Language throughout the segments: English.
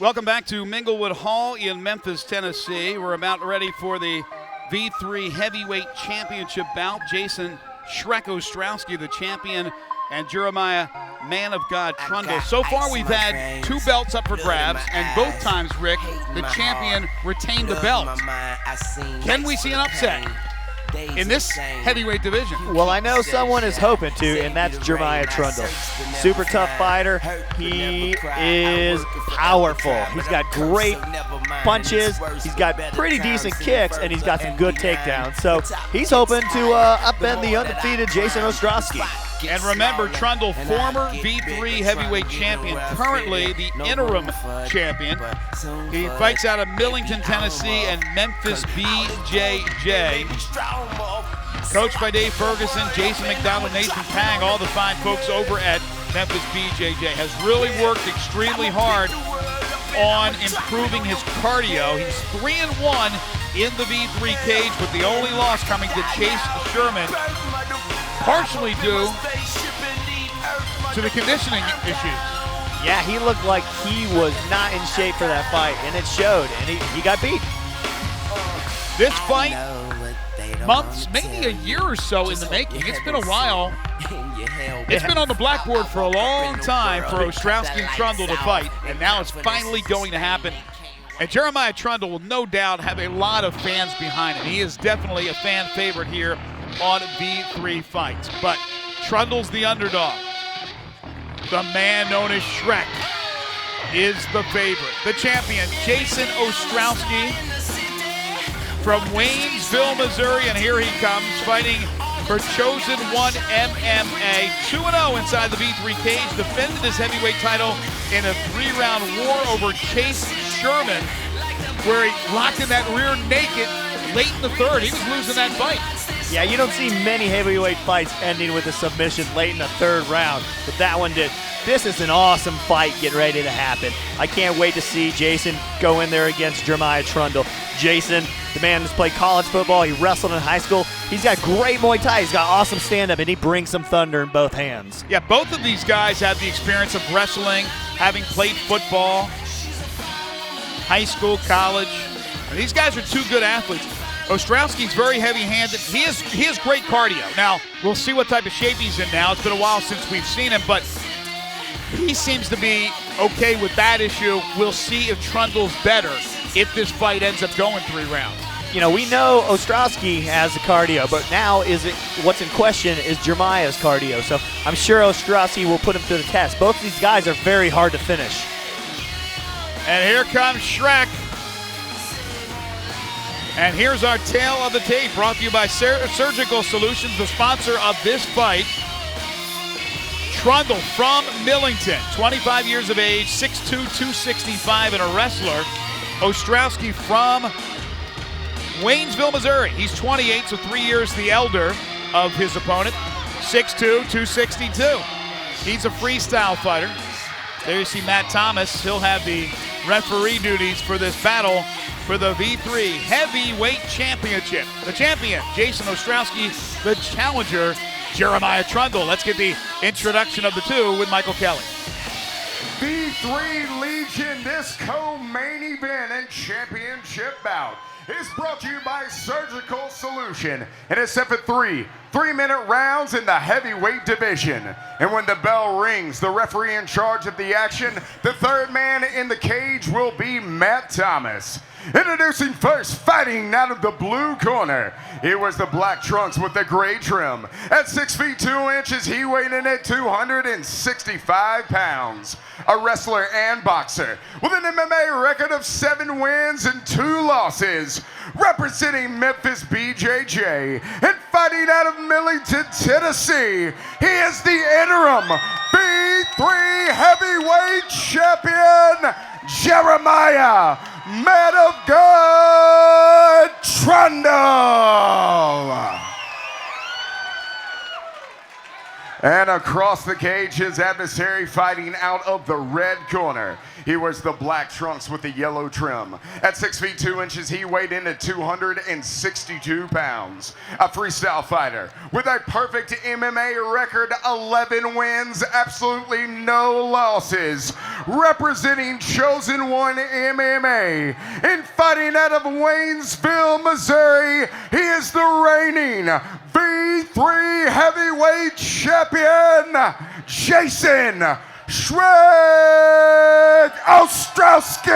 Welcome back to Minglewood Hall in Memphis, Tennessee. We're about ready for the V3 Heavyweight Championship bout. Jason Shrek Ostrowski, the champion, and Jeremiah Man of God Trundle. So far we've had 2 belts up for grabs, and both times, Rick, the champion retained the belt. Can we see an upset in this heavyweight division? Well, I know someone is hoping to, and that's Jeremiah Trundle. Super tough fighter. He is powerful. He's got great punches. He's got pretty decent kicks, and he's got some good takedowns. So he's hoping to upend the undefeated Jason Ostrowski. And remember, Trundle, former V3 heavyweight champion, currently the interim champion. He fights out of Millington, Tennessee, and Memphis BJJ. Coached by Dave Ferguson, Jason McDonald, Nathan Pang, all the fine folks over at Memphis BJJ. Has really worked extremely hard on improving his cardio. He's 3-1 in the V3 cage, with the only loss coming to Chase Sherman, partially due to the conditioning issues. Yeah, he looked like he was not in shape for that fight, and it showed, and he got beat. This fight, months, maybe a year or so in the making. It's been a while. It's been on the blackboard for a long time for Ostrowski and Trundle to fight, and now it's finally going to happen. And Jeremiah Trundle will no doubt have a lot of fans behind him. He is definitely a fan favorite here on V3 Fights. But Trundle's the underdog. The man known as Shrek is the favorite. The champion, Jason Ostrowski from Waynesville, Missouri, and here he comes fighting for Chosen One MMA. 2-0 inside the V3 cage, defended his heavyweight title in a 3-round war over Chase Sherman, where he locked in that rear naked late in the third. He was losing that fight. Yeah, you don't see many heavyweight fights ending with a submission late in the third round, but that one did. This is an awesome fight getting ready to happen. I can't wait to see Jason go in there against Jeremiah Trundle. Jason, the man who's played college football, he wrestled in high school. He's got great Muay Thai, he's got awesome stand-up, and he brings some thunder in both hands. Yeah, both of these guys have the experience of wrestling, having played football, high school, college. And these guys are 2 good athletes. Ostrowski's very heavy-handed. He has great cardio. Now, we'll see what type of shape he's in now. It's been a while since we've seen him, but he seems to be okay with that issue. We'll see if Trundle's better if this fight ends up going 3 rounds. You know, we know Ostrowski has the cardio, but now what's in question is Jeremiah's cardio. So I'm sure Ostrowski will put him to the test. Both of these guys are very hard to finish. And here comes Shrek. And here's our tale of the tape, brought to you by Surgical Solutions, the sponsor of this fight. Trundle from Millington, 25 years of age, 6'2", 265, and a wrestler. Ostrowski from Waynesville, Missouri. He's 28, so 3 years the elder of his opponent, 6'2", 262. He's a freestyle fighter. There you see Matt Thomas. He'll have the referee duties for this battle for the V3 Heavyweight Championship. The champion, Jason Ostrowski. The challenger, Jeremiah Trundle. Let's get the introduction of the 2 with Michael Kelly. V3 Legion, this co-main event and championship bout is brought to you by Surgical Solution, and it's set for 3-minute rounds in the heavyweight division. And when the bell rings, the referee in charge of the action, the 3rd man in the cage, will be Matt Thomas. Introducing first, fighting out of the blue corner, it was the black trunks with the gray trim. At 6 feet 2 inches, he weighed in at 265 pounds. A wrestler and boxer with an MMA record of 7 wins and 2 losses. Representing Memphis BJJ and fighting out of Millington, Tennessee, he is the interim V3 heavyweight champion, Jeremiah Man of God Trundle. And across the cage, his adversary fighting out of the red corner. He wears the black trunks with the yellow trim. At 6 feet 2 inches, he weighed in at 262 pounds. A freestyle fighter with a perfect MMA record, 11 wins, absolutely no losses. Representing Chosen One MMA and fighting out of Waynesville, Missouri, he is the reigning V3 heavyweight champion, Jason Shred Ostrowski.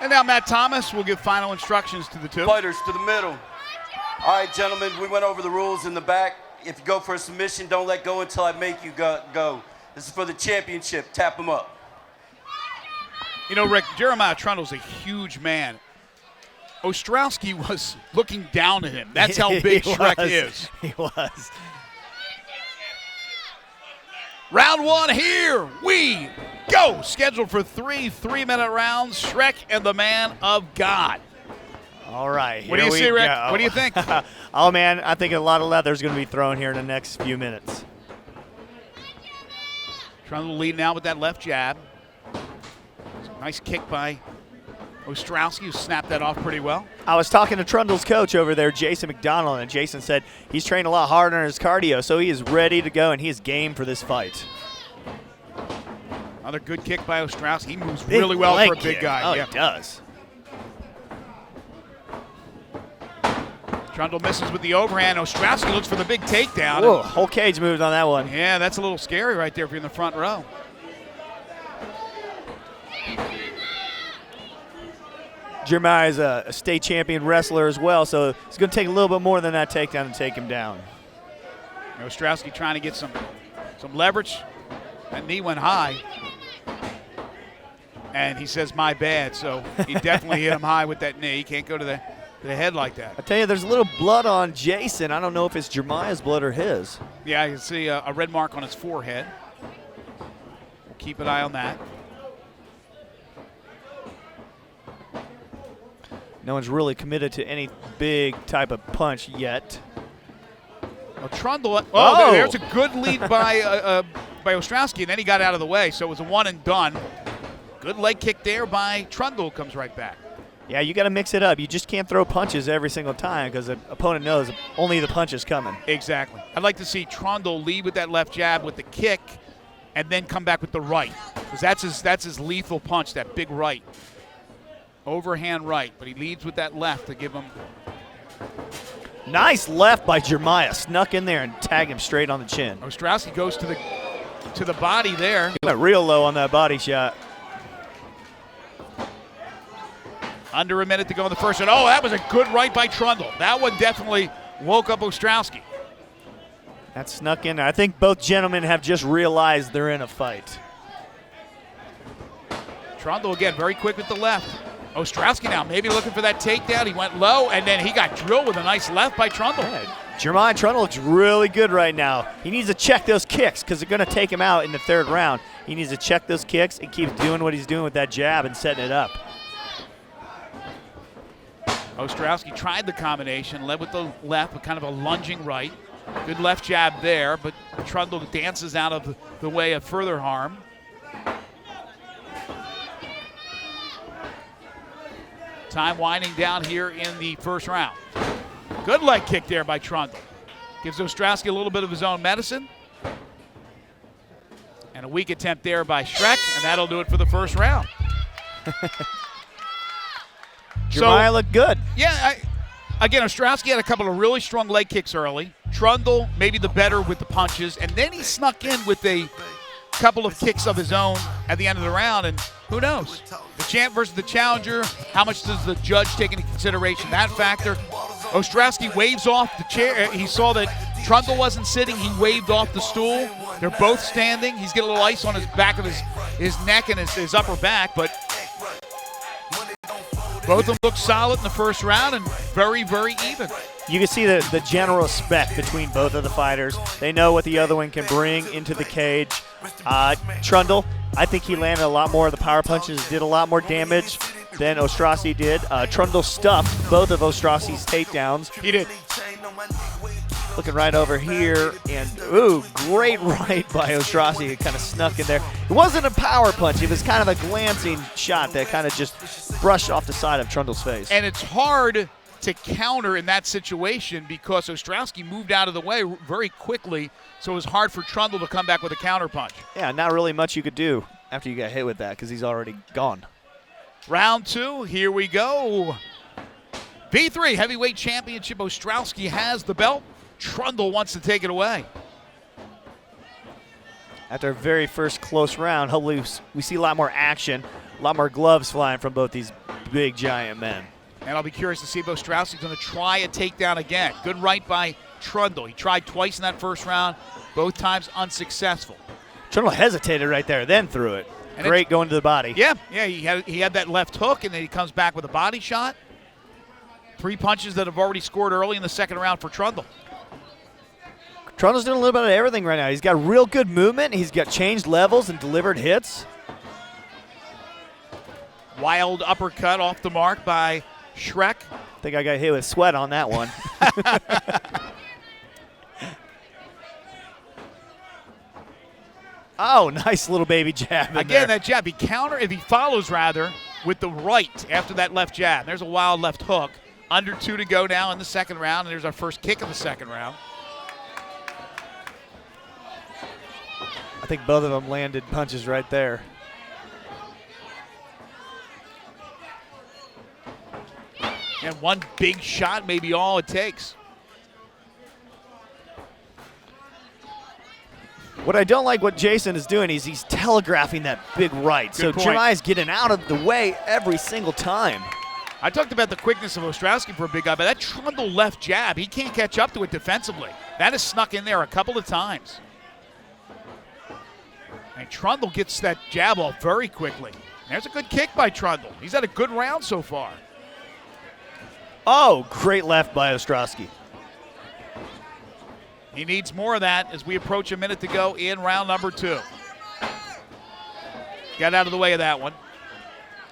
And now Matt Thomas will give final instructions to the two. Fighters to the middle. All right, gentlemen, we went over the rules in the back. If you go for a submission, don't let go until I make you go. This is for the championship. Tap him up. You know, Rick, Jeremiah Trundle's a huge man. Ostrowski was looking down at him. That's how big Shrek is. He was. Round one, here we go. Scheduled for 3 3-minute rounds. Shrek and the Man of God. All right. What do you see, Rick? What do you think? Oh, man, I think a lot of leather is going to be thrown here in the next few minutes. Trundle leading out with that left jab. Nice kick by Ostrowski, who snapped that off pretty well. I was talking to Trundle's coach over there, Jason McDonald, and Jason said he's trained a lot harder on his cardio, so he is ready to go, and he is game for this fight. Another good kick by Ostrowski. He moves really well for a big guy. Oh, yeah. He does. Trundle misses with the overhand. Ostrowski looks for the big takedown. Whoa, whole cage moved on that one. Yeah, that's a little scary right there if you're in the front row. Jeremiah is a state champion wrestler as well, so it's going to take a little bit more than that takedown to take him down. Ostrowski trying to get some leverage. That knee went high. And he says, my bad. So he definitely hit him high with that knee. He can't go to the head like that. I tell you, there's a little blood on Jason. I don't know if it's Jeremiah's blood or his. Yeah, you can see a red mark on his forehead. We'll keep an eye on that. No one's really committed to any big type of punch yet. Well, Trundle, there's a good lead by Ostrowski, and then he got out of the way, so it was a one and done. Good leg kick there by Trundle, comes right back. Yeah, you got to mix it up. You just can't throw punches every single time because the opponent knows only the punch is coming. Exactly. I'd like to see Trundle lead with that left jab with the kick and then come back with the right, because that's his lethal punch, that big right. Overhand right, but he leads with that left to give him. Nice left by Jeremiah. Snuck in there and tagged him straight on the chin. Ostrowski goes to the body there. He went real low on that body shot. Under a minute to go in the first round. Oh, that was a good right by Trundle. That one definitely woke up Ostrowski. That snuck in there. I think both gentlemen have just realized they're in a fight. Trundle again, very quick with the left. Ostrowski now maybe looking for that takedown. He went low, and then he got drilled with a nice left by Trundle. Yeah, Jeremiah Trundle looks really good right now. He needs to check those kicks because they're going to take him out in the third round. He needs to check those kicks and keep doing what he's doing with that jab and setting it up. Ostrowski tried the combination, led with the left, but kind of a lunging right. Good left jab there, but Trundle dances out of the way of further harm. Time winding down here in the first round. Good leg kick there by Trundle. Gives Ostrowski a little bit of his own medicine. And a weak attempt there by Shrek, and that'll do it for the first round. Jeremiah looked good. Yeah, again, Ostrowski had a couple of really strong leg kicks early. Trundle maybe the better with the punches, and then he snuck in with a couple of kicks of his own at the end of the round, and who knows? The champ versus the challenger, how much does the judge take into consideration that factor? Ostrowski waves off the chair. He saw that Trundle wasn't sitting. He waved off the stool. They're both standing. He's getting a little ice on his back of his neck and his upper back, but both of them look solid in the first round and very, very even. You can see the general respect between both of the fighters. They know what the other one can bring into the cage. Trundle, I think he landed a lot more of the power punches, did a lot more damage than Ostrowski did. Trundle stuffed both of Ostrowski's takedowns. He did. Looking right over here, and ooh, great right by Ostrowski. It kind of snuck in there. It wasn't a power punch. It was kind of a glancing shot that kind of just brushed off the side of Trundle's face. And it's hard to counter in that situation because Ostrowski moved out of the way very quickly, so it was hard for Trundle to come back with a counter punch. Yeah, not really much you could do after you got hit with that because he's already gone. Round 2, here we go. V3 Heavyweight Championship. Ostrowski has the belt. Trundle wants to take it away. After our very first close round, hopefully we see a lot more action, a lot more gloves flying from both these big, giant men. And I'll be curious to see if Ostrowski's going to try a takedown again. Good right by Trundle. He tried twice in that first round, both times unsuccessful. Trundle hesitated right there, then threw it. And Great going to the body. Yeah, he had that left hook, and then he comes back with a body shot. 3 punches that have already scored early in the second round for Trundle. Trundle's doing a little bit of everything right now. He's got real good movement. He's got changed levels and delivered hits. Wild uppercut off the mark by Shrek. I think I got hit with sweat on that one. Oh, nice little baby jab. Again, that jab. If he follows rather with the right after that left jab. There's a wild left hook. Under 2 to go now in the second round, and there's our first kick of the second round. I think both of them landed punches right there. And one big shot may be all it takes. What I don't like what Jason is doing is he's telegraphing that big right. So Jeremiah's getting out of the way every single time. I talked about the quickness of Ostrowski for a big guy, but that Trundle left jab, he can't catch up to it defensively. That has snuck in there a couple of times. And Trundle gets that jab off very quickly. There's a good kick by Trundle. He's had a good round so far. Oh, great left by Ostrowski. He needs more of that as we approach a minute to go in round number 2. Got out of the way of that one.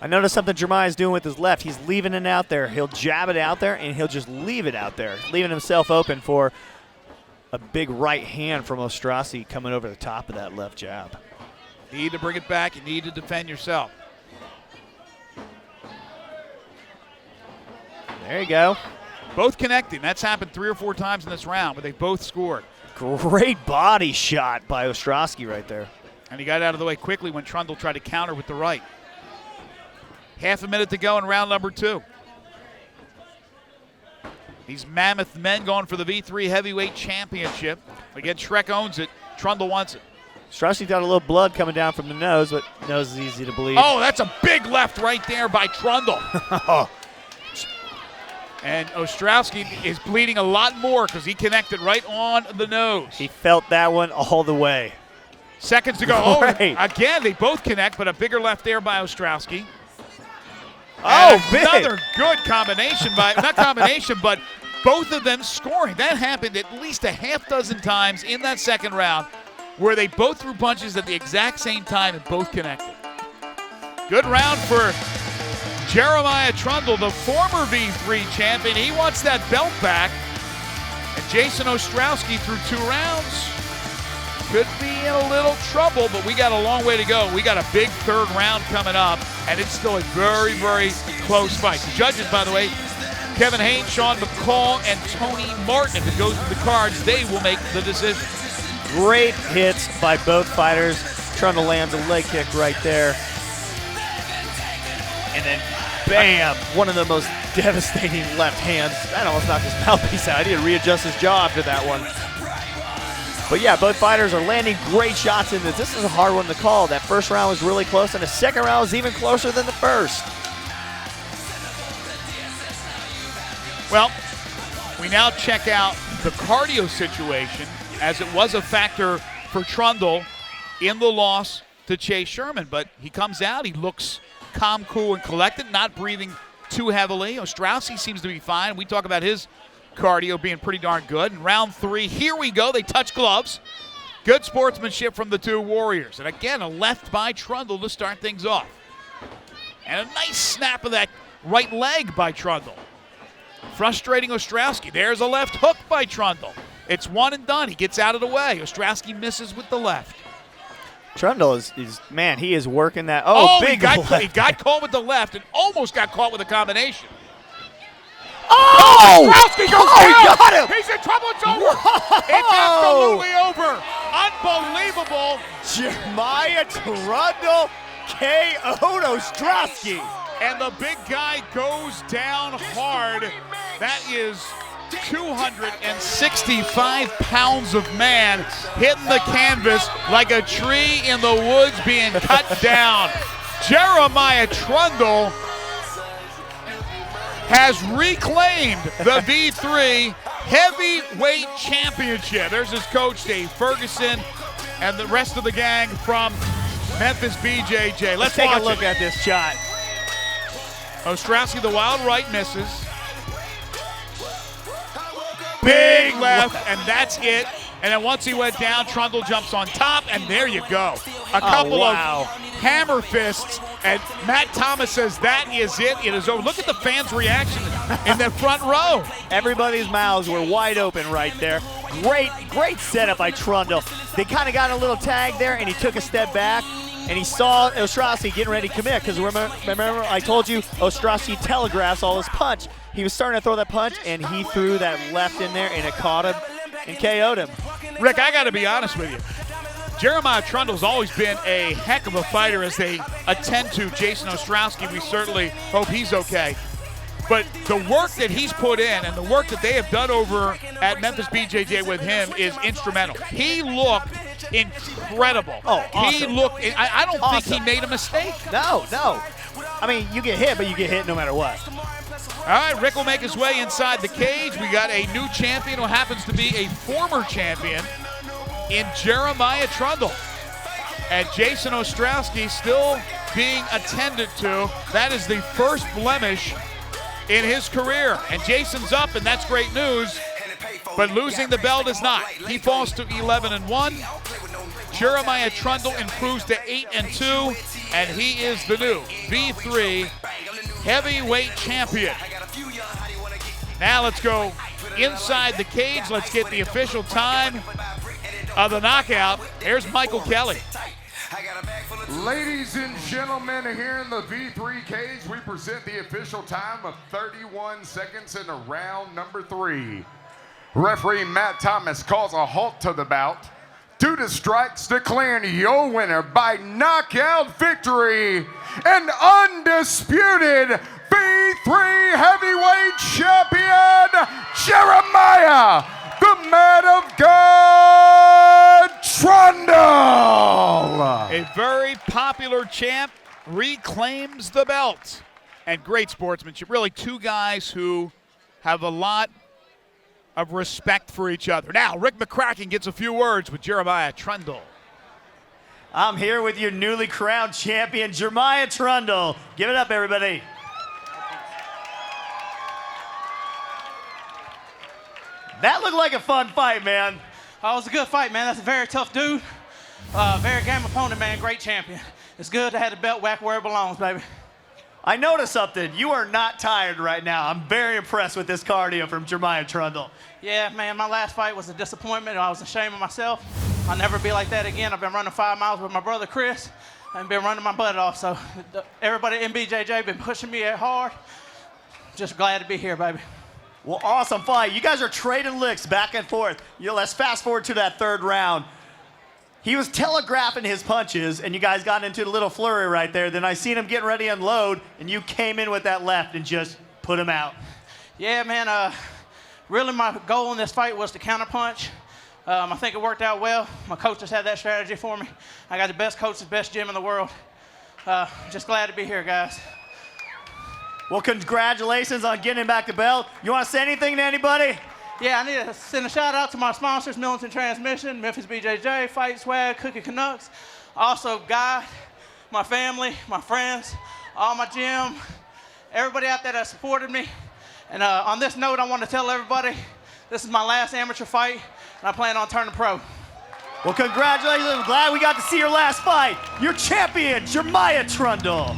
I noticed something Jeremiah's doing with his left. He's leaving it out there. He'll jab it out there, and he'll just leave it out there, leaving himself open for a big right hand from Ostrowski coming over the top of that left jab. You need to bring it back. You need to defend yourself. There you go. Both connecting. That's happened 3 or 4 times in this round, but they both scored. Great body shot by Ostrowski right there. And he got out of the way quickly when Trundle tried to counter with the right. Half a minute to go in round number 2. These mammoth men going for the V3 Heavyweight Championship. Again, Shrek owns it. Trundle wants it. Ostrowski got a little blood coming down from the nose, but nose is easy to bleed. Oh, that's a big left right there by Trundle. And Ostrowski is bleeding a lot more because he connected right on the nose. He felt that one all the way. Seconds to go. Great. Oh, again, they both connect, but a bigger left there by Ostrowski. Oh, big. Another good combination not combination, but both of them scoring. That happened at least a half dozen times in that second round where they both threw punches at the exact same time and both connected. Good round for Jeremiah Trundle, the former V3 champion. He wants that belt back. And Jason Ostrowski through 2 rounds could be in a little trouble, but we got a long way to go. We got a big third round coming up, and it's still a very, very close fight. The judges, by the way, Kevin Haynes, Sean McCall, and Tony Martin. If it goes to the cards, they will make the decision. Great hits by both fighters. Trundle lands a leg kick right there. And then, bam, one of the most devastating left hands. That almost knocked his mouthpiece out. He had to readjust his jaw after that one. But yeah, both fighters are landing great shots in this. This is a hard one to call. That first round was really close, and the second round was even closer than the first. Well, we now check out the cardio situation, as it was a factor for Trundle in the loss to Chase Sherman. But he comes out, he looks calm, cool, and collected, not breathing too heavily. Ostrowski seems to be fine. We talk about his cardio being pretty darn good. In round 3, here we go. They touch gloves. Good sportsmanship from the 2 warriors. And again, a left by Trundle to start things off. And a nice snap of that right leg by Trundle. Frustrating Ostrowski. There's a left hook by Trundle. It's one and done. He gets out of the way. Ostrowski misses with the left. Trundle is man, he is working that. Oh, big he got caught with the left and almost got caught with a combination. Oh! Ostrowski goes down. He got him. He's in trouble. It's over. It's absolutely over. Unbelievable. Jeremiah Trundle KO'd Ostrowski. And the big guy goes down hard. That is 265 pounds of man hitting the canvas like a tree in the woods being cut down. Jeremiah Trundle has reclaimed the V3 Heavyweight Championship. There's his coach, Dave Ferguson, and the rest of the gang from Memphis BJJ. Let's take watch a look at this shot. Ostrowski, the wild right, misses. Big left, and that's it. And then once he went down, Trundle jumps on top, and there you go. A couple of hammer fists, and Matt Thomas says that is it. It is over. Look at the fans' reaction in the front row. Everybody's mouths were wide open right there. Great setup by Trundle. They kind of got a little tag there, and he took a step back, and he saw Ostrowski getting ready to commit, because remember I told you Ostrowski telegraphs all his punch. He was starting to throw that punch, and he threw that left in there, and it caught him and KO'd him. Rick, I got to be honest with you. Jeremiah Trundle's always been a heck of a fighter as they attend to Jason Ostrowski. We certainly hope he's okay. But the work that he's put in and the work that they have done over at Memphis BJJ with him is instrumental. He looked incredible. Oh, awesome. He looked, I don't think he made a mistake. No. I mean, you get hit, but you get hit no matter what. All right, Rick will make his way inside the cage. We got a new champion who happens to be a former champion in Jeremiah Trundle. And Jason Ostrowski still being attended to. That is the first blemish in his career. And Jason's up, and that's great news. But losing the belt is not. He falls to 11-1. Jeremiah Trundle improves to 8-2, and he is the new V3 Heavyweight Champion. Now let's go inside the cage. Let's get the official time of the knockout. Here's Michael Kelly. Ladies and gentlemen, here in the V3 cage, we present the official time of 31 seconds in round number 3. Referee Matt Thomas calls a halt to the bout due to strikes, declaring your winner by knockout victory, an undisputed V3 Heavyweight Champion, Jeremiah, the Man of God, Trundle. A very popular champ reclaims the belt. And great sportsmanship. Really two guys who have a lot of respect for each other. Now, Rick McCracken gets a few words with Jeremiah Trundle. I'm here with your newly crowned champion, Jeremiah Trundle. Give it up, everybody. That looked like a fun fight, man. Oh, it was a good fight, man. That's a very tough dude. Very game opponent, man. Great champion. It's good to have the belt back where it belongs, baby. I noticed something. You are not tired right now. I'm very impressed with this cardio from Jeremiah Trundle. Yeah, man, my last fight was a disappointment. I was ashamed of myself. I'll never be like that again. I've been running 5 miles with my brother, Chris, and been running my butt off. So everybody in BJJ been pushing me hard. Just glad to be here, baby. Well, awesome fight. You guys are trading licks back and forth. Let's fast forward to that 3rd round. He was telegraphing his punches, and you guys got into a little flurry right there. Then I seen him getting ready to unload, and you came in with that left and just put him out. Yeah, man. Really, my goal in this fight was to counterpunch. I think it worked out well. My coaches had that strategy for me. I got the best coaches, best gym in the world. Just glad to be here, guys. Well, congratulations on getting back the belt. You want to say anything to anybody? Yeah, I need to send a shout out to my sponsors, Militant Transmission, Memphis BJJ, Fight Swag, Cookie Canucks. Also, God, my family, my friends, all my gym, everybody out there that supported me. And on this note, I want to tell everybody, this is my last amateur fight, and I plan on turning pro. Well, congratulations. I'm glad we got to see your last fight. Your champion, Jeremiah Trundle.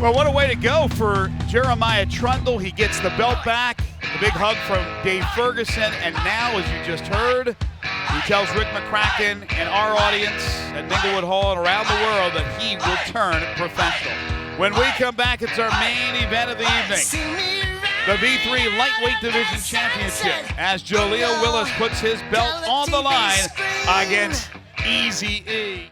Well, what a way to go for Jeremiah Trundle. He gets the belt back. The big hug from Dave Ferguson. And now, as you just heard, he tells Rick McCracken and our audience at Minglewood Hall and around the world that he will turn professional. When we come back, it's our main event of the evening. The V3 Lightweight Division Championship as Jaleel Willis puts his belt on the line against Eazy-E.